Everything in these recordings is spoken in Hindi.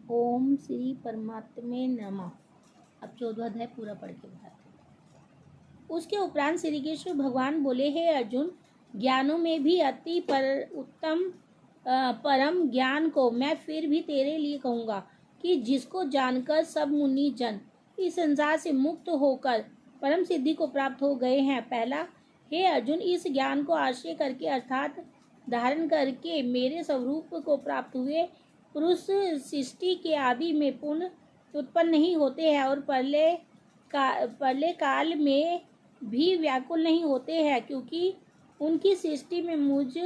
ओम श्री परमात्मे नमः। अब 14वां अध्याय पूरा पढ़ के बताते हैं। उसके उपरांत श्री कृष्ण भगवान बोले, हे अर्जुन, ज्ञानों में भी अति उत्तम परम ज्ञान को मैं फिर भी तेरे लिए कहूँगा कि जिसको जानकर सब मुनि जन इस संसार से मुक्त होकर परम सिद्धि को प्राप्त हो गए हैं। पहला, हे अर्जुन, इस ज्ञान को आश्रय करके अर्थात धारण करके मेरे स्वरूप को प्राप्त हुए पुरुष सृष्टि के आदि में पुनः उत्पन्न नहीं होते हैं और प्रलय काल में भी व्याकुल नहीं होते हैं, क्योंकि उनकी सृष्टि में मुझ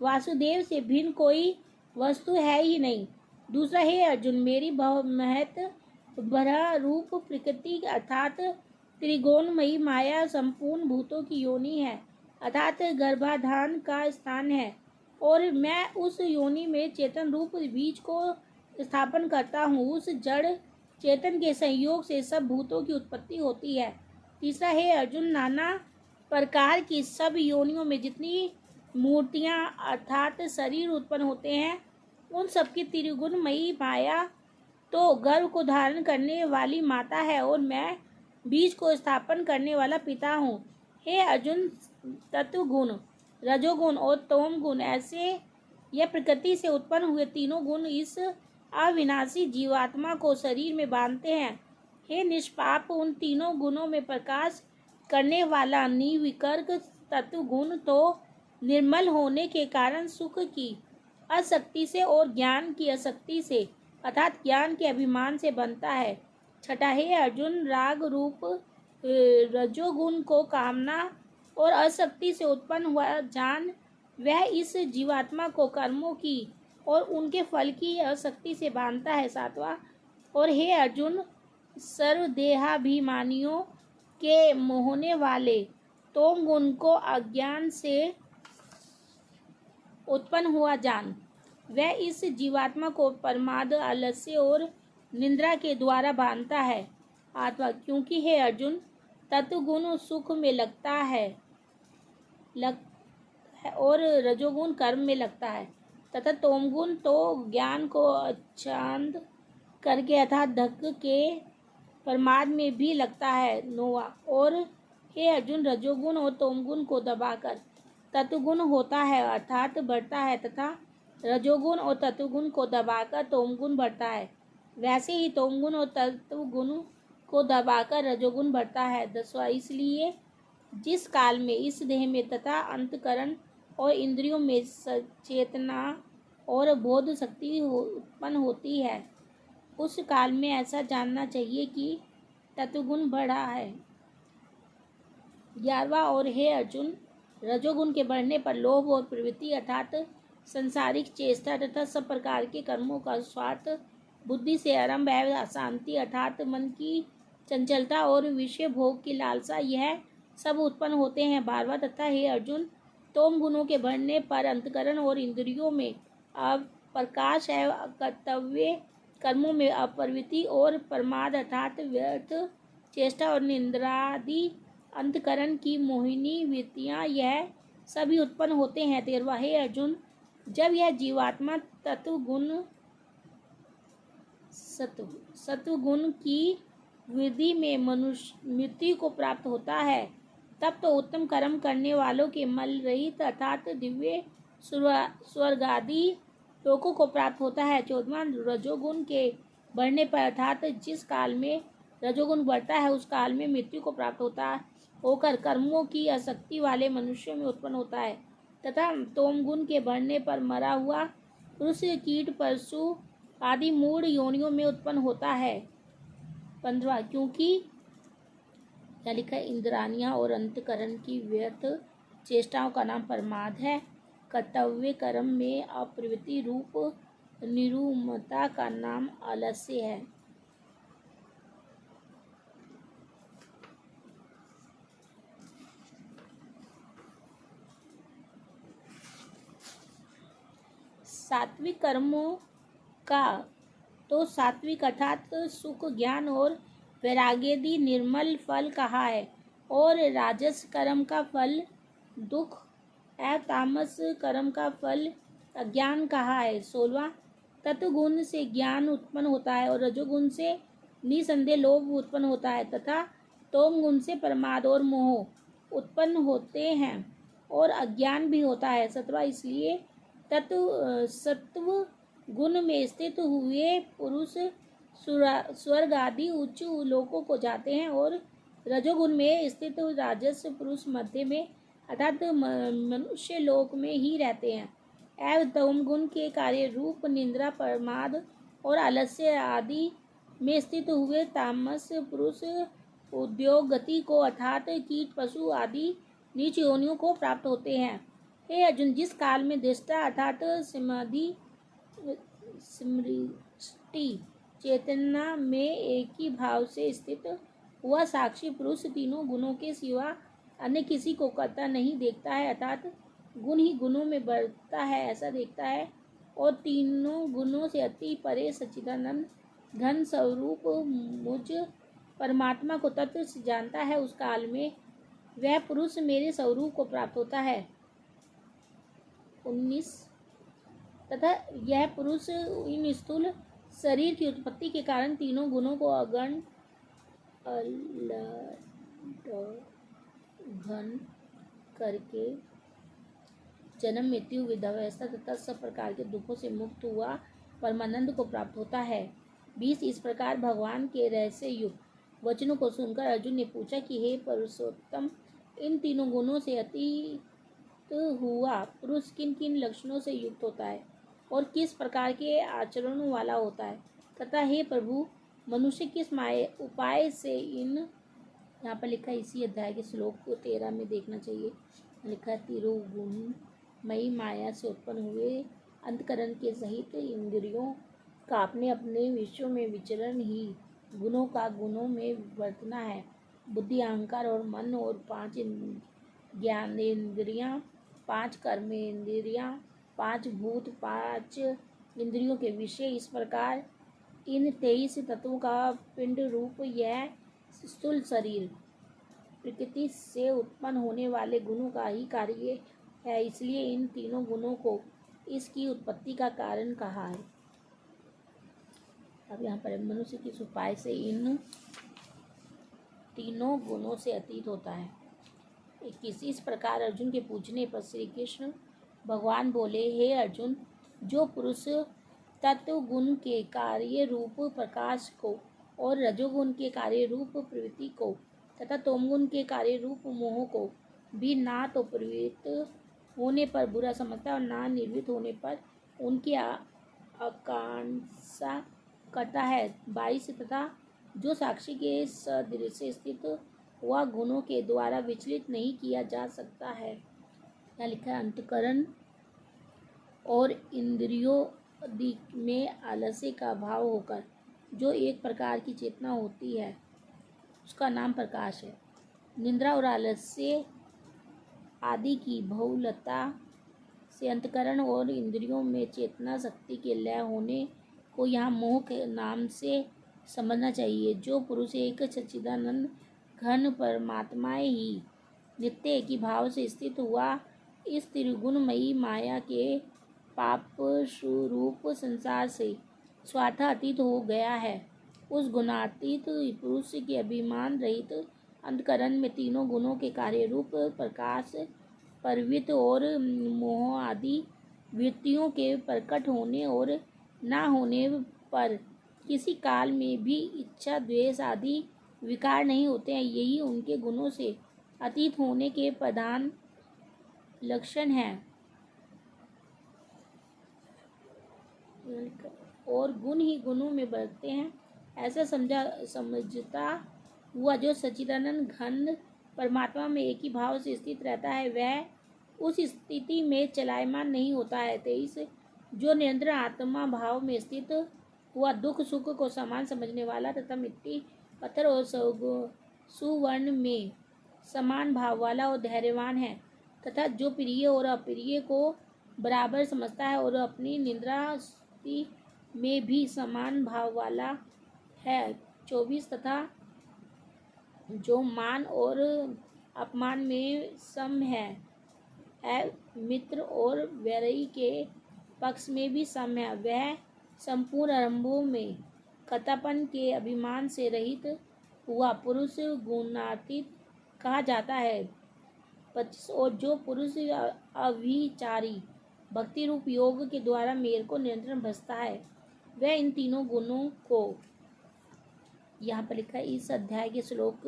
वासुदेव से भिन्न कोई वस्तु है ही नहीं। दूसरा, हे अर्जुन, मेरी महत भरा रूप प्रकृति अर्थात त्रिगुणमयी माया संपूर्ण भूतों की योनि है, अर्थात गर्भाधान का स्थान है, और मैं उस योनि में चेतन रूप बीज को स्थापन करता हूँ। उस जड़ चेतन के संयोग से सब भूतों की उत्पत्ति होती है। तीसरा, हे अर्जुन, नाना प्रकार की सब योनियों में जितनी मूर्तियां अर्थात शरीर उत्पन्न होते हैं, उन सबकी त्रिगुणमयी माया तो गर्भ को धारण करने वाली माता है, और मैं बीज को स्थापन करने वाला पिता हूँ। हे अर्जुन, तत्व गुण, रजोगुण और तमो गुण ऐसे यह प्रकृति से उत्पन्न हुए तीनों गुण इस अविनाशी जीवात्मा को शरीर में बांधते हैं। हे निष्पाप, उन तीनों गुणों में प्रकाश करने वाला निर्विकल्प तत्व गुण तो निर्मल होने के कारण सुख की आसक्ति से और ज्ञान की आसक्ति से अर्थात ज्ञान के अभिमान से बनता है। छठा, हे अर्जुन, राग रूप रजोगुण को कामना और आसक्ति से उत्पन्न हुआ जान वह इस जीवात्मा को कर्मों की और उनके फल की आसक्ति से बांधता है। सातवां, और हे अर्जुन, सर्वदेहाभिमानियों के मोहने वाले तोम गुण को अज्ञान से उत्पन्न हुआ जान वह इस जीवात्मा को प्रमाद, आलस्य और निंद्रा के द्वारा बांधता है। आत्मा, क्योंकि हे अर्जुन, तत्वगुण सुख में लगता है और रजोगुण कर्म में लगता है तथा तमोगुण तो ज्ञान को अशांत करके अर्थात धक के प्रमाद में भी लगता है। नौवां, और हे अर्जुन, रजोगुण और तमोगुण को दबाकर तत्वगुण होता है अर्थात बढ़ता है तथा रजोगुण और तत्वगुण को दबाकर तमोगुण बढ़ता है। वैसे ही तमोगुण और तत्वगुण को दबाकर रजोगुण बढ़ता है। 10वां, इसलिए जिस काल में इस देह में तथा अंतकरण और इंद्रियों में चेतना और बोध शक्ति उत्पन्न होती है, उस काल में ऐसा जानना चाहिए कि तत्वगुण बढ़ा है। 11वां, और हे अर्जुन, रजोगुण के बढ़ने पर लोभ और प्रवृत्ति अर्थात संसारिक चेष्टा तथा सब प्रकार के कर्मों का स्वार्थ बुद्धि से आरंभ है। अशांति अर्थात मन की चंचलता और विषय भोग की लालसा, यह सब उत्पन्न होते हैं। 12वां, तथा हे अर्जुन, तोम गुणों के बढ़ने पर अंतकरण और इंद्रियों में प्रकाश है। कर्तव्य कर्मों में अप्रवृत्ति और प्रमाद अर्थात व्यर्थ चेष्टा और निंद्रादि अंतकरण की मोहिनी वृत्तियाँ, यह सभी उत्पन्न होते हैं। 13वां, हे अर्जुन, जब यह जीवात्मा सत्वगुण की वृद्धि में मृत्यु को प्राप्त होता है, तब तो उत्तम कर्म करने वालों के मल रहित अर्थात दिव्य स्वर्ग आदि लोकों को प्राप्त होता है। 14वां, रजोगुण के बढ़ने पर अर्थात जिस काल में रजोगुण बढ़ता है उस काल में मृत्यु को प्राप्त होकर कर्मों की आसक्ति वाले मनुष्यों में उत्पन्न होता है तथा तमोगुण के बढ़ने पर मरा हुआ पुरुष, कीट, पशु आदि मूढ़ योनियों में उत्पन्न होता है। 15वां, क्योंकि क्या लिखा है, इंद्रियां और अंतकरण की व्यर्थ चेष्टाओं का नाम प्रमाद है। कर्तव्य कर्म में अप्रवृत्ति रूप निरुमता का नाम आलस्य है। सात्विक कर्मों का तो सात्विक अर्थात सुख, ज्ञान और वैराग्यादि निर्मल फल कहा है, और राजस कर्म का फल दुख है, तामस कर्म का फल अज्ञान कहा है। 16वां, तत्वगुण से ज्ञान उत्पन्न होता है और रजोगुण से निसंदेह लोभ उत्पन्न होता है तथा तमोगुण गुण से प्रमाद और मोह उत्पन्न होते हैं और अज्ञान भी होता है। सत्वा इसलिए सत्व गुण में स्थित हुए पुरुष स्वर्ग आदि उच्च लोकों को जाते हैं और रजोगुण में स्थित राजस पुरुष मध्य में अर्थात मनुष्य लोक में ही रहते हैं। एवं तम गुण के कार्य रूप निंद्रा प्रमाद और आलस्य आदि में स्थित हुए तामस पुरुष उद्योग गति को अर्थात कीट पशु आदि नीच योनियों को प्राप्त होते हैं। हे अर्जुन, जिस काल में दृष्टा अर्थात समृष्टि चेतना में एक ही भाव से स्थित हुआ साक्षी पुरुष तीनों गुणों के सिवा अन्य किसी को करता नहीं देखता है अर्थात गुण ही गुणों में बढ़ता है ऐसा देखता है और तीनों गुणों से अति परे सच्चिदानंद घन स्वरूप मुझ परमात्मा को तत्व से जानता है, उस काल में वह पुरुष मेरे स्वरूप को प्राप्त होता है। 19 तथा यह पुरुष इन स्थूल शरीर की उत्पत्ति के कारण तीनों गुणों को अगण घन करके जन्म मृत्यु विधवावस्था तथा सब प्रकार के दुखों से मुक्त हुआ परमानंद को प्राप्त होता है। 20 इस प्रकार भगवान के रहस्य युक्त वचनों को सुनकर अर्जुन ने पूछा कि हे पुरुषोत्तम, इन तीनों गुणों से अतीत हुआ पुरुष किन किन लक्षणों से युक्त होता है और किस प्रकार के आचरणों वाला होता है तथा हे प्रभु, मनुष्य किस उपाय से इन यहाँ पर लिखा है इसी अध्याय के श्लोक को 13 में देखना चाहिए। लिखा है तिरुगुण मई माया से उत्पन्न हुए अंतकरण के सहित इंद्रियों का अपने अपने विषयों में विचरण ही गुणों का गुणों में वर्तना है। बुद्धि अहंकार और मन और 5 ज्ञानेंद्रियाँ, 5 कर्मेंद्रियाँ, 5 भूत, 5 इंद्रियों के विषय, इस प्रकार इन 23 तत्वों का पिंड रूप यह स्थूल शरीर प्रकृति से उत्पन्न होने वाले गुणों का ही कार्य है, इसलिए इन तीनों गुणों को इसकी उत्पत्ति का कारण कहा है। अब यहाँ पर मनुष्य किस उपाय से इन तीनों गुणों से अतीत होता है। किसी इस प्रकार अर्जुन के पूछने पर श्री कृष्ण भगवान बोले, हे अर्जुन, जो पुरुष तत्व गुण के कार्य रूप प्रकाश को और रजोगुण के कार्य रूप प्रवृत्ति को तथा तमोगुण के कार्य रूप मोह को भी ना तो प्रवृत्त होने पर बुरा समझता है और ना निर्वृत्त होने पर उनकी आकांक्षा करता है। 22 तथा जो साक्षी के सदृश स्थित हुआ गुणों के द्वारा विचलित नहीं किया जा सकता है। यहाँ लिखा है अंतकरण और इंद्रियों में आलस्य का भाव होकर जो एक प्रकार की चेतना होती है उसका नाम प्रकाश है। निद्रा और आलस्य आदि की बहुलता से अंतकरण और इंद्रियों में चेतना शक्ति के लय होने को यहाँ मोह के नाम से समझना चाहिए। जो पुरुष एक सच्चिदानंद घन परमात्माएं ही नित्य की भाव से स्थित हुआ इस त्रिगुणमयी माया के पाप स्वरूप संसार से स्वार्थातीत हो गया है, उस गुणातीत पुरुष के अभिमान रहित अंतकरण में तीनों गुणों के कार्य रूप प्रकाश प्रवृत्त और मोह आदि वृत्तियों के प्रकट होने और ना होने पर किसी काल में भी इच्छा द्वेष आदि विकार नहीं होते हैं। यही उनके गुणों से अतीत होने के प्रधान लक्षण हैं और गुण ही गुणों में बढ़ते हैं। ऐसा समझता हुआ जो सच्चिदानंद घन परमात्मा में एक ही भाव से स्थित रहता है वह उस स्थिति में चलायमान नहीं होता है। 23 जो निरंतर आत्मा भाव में स्थित हुआ दुख सुख को समान समझने वाला तथा मिट्टी पत्थर और सुवर्ण में समान भाव वाला और धैर्यवान है तथा जो प्रिय और अप्रिय को बराबर समझता है और अपनी निद्रा में भी समान भाव वाला है। 24 तथा जो मान और अपमान में सम है, मित्र और वैरी के पक्ष में भी सम है, वह संपूर्ण आरंभों में कथापन के अभिमान से रहित हुआ पुरुष गुणातीत कहा जाता है। 25 और जो पुरुष अविचारी भक्ति रूप योग के द्वारा मेरे को निरंतर भजता है वह इन तीनों गुणों को, यहाँ पर लिखा है इस अध्याय के श्लोक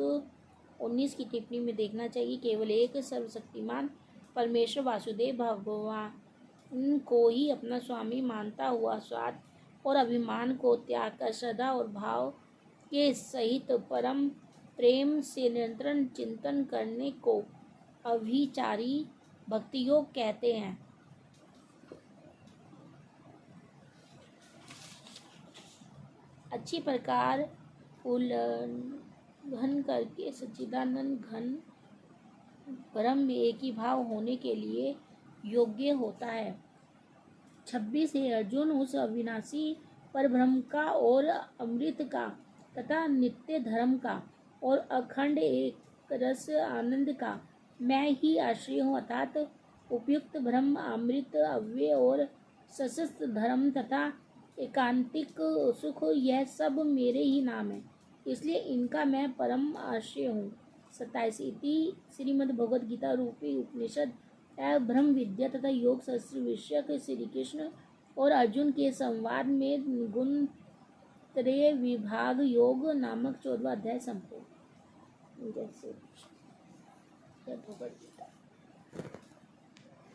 19 की टिप्पणी में देखना चाहिए। केवल एक सर्वशक्तिमान परमेश्वर वासुदेव भगवान को ही अपना स्वामी मानता हुआ स्वार्थ और अभिमान को त्याग कर श्रद्धा और भाव के सहित परम प्रेम से निरंतर चिंतन करने को अभिचारी भक्ति योग कहते हैं। अच्छी प्रकार उल्लंघन करके सच्चिदानंद घन ब्रह्म में एक ही भाव होने के लिए योग्य होता है। 26 है अर्जुन, उस अविनाशी पर ब्रह्म का और अमृत का तथा नित्य धर्म का और अखंड एक रस आनंद का मैं ही आश्रय हूँ, अर्थात उपयुक्त ब्रह्म, अमृत, अव्यय और सशस्त्र धर्म तथा एकांतिक सुख, यह सब मेरे ही नाम है, इसलिए इनका मैं परम आश्रय हूँ। 27 इति श्रीमद् भगवद गीता रूपी उपनिषद ब्रह्म विद्या तथा योग शास्त्र विषयक श्री कृष्ण और अर्जुन के संवाद में गुण त्रय विभाग योग नामक 14वां अध्याय संपूर्ण। जैसे भगवद गीता।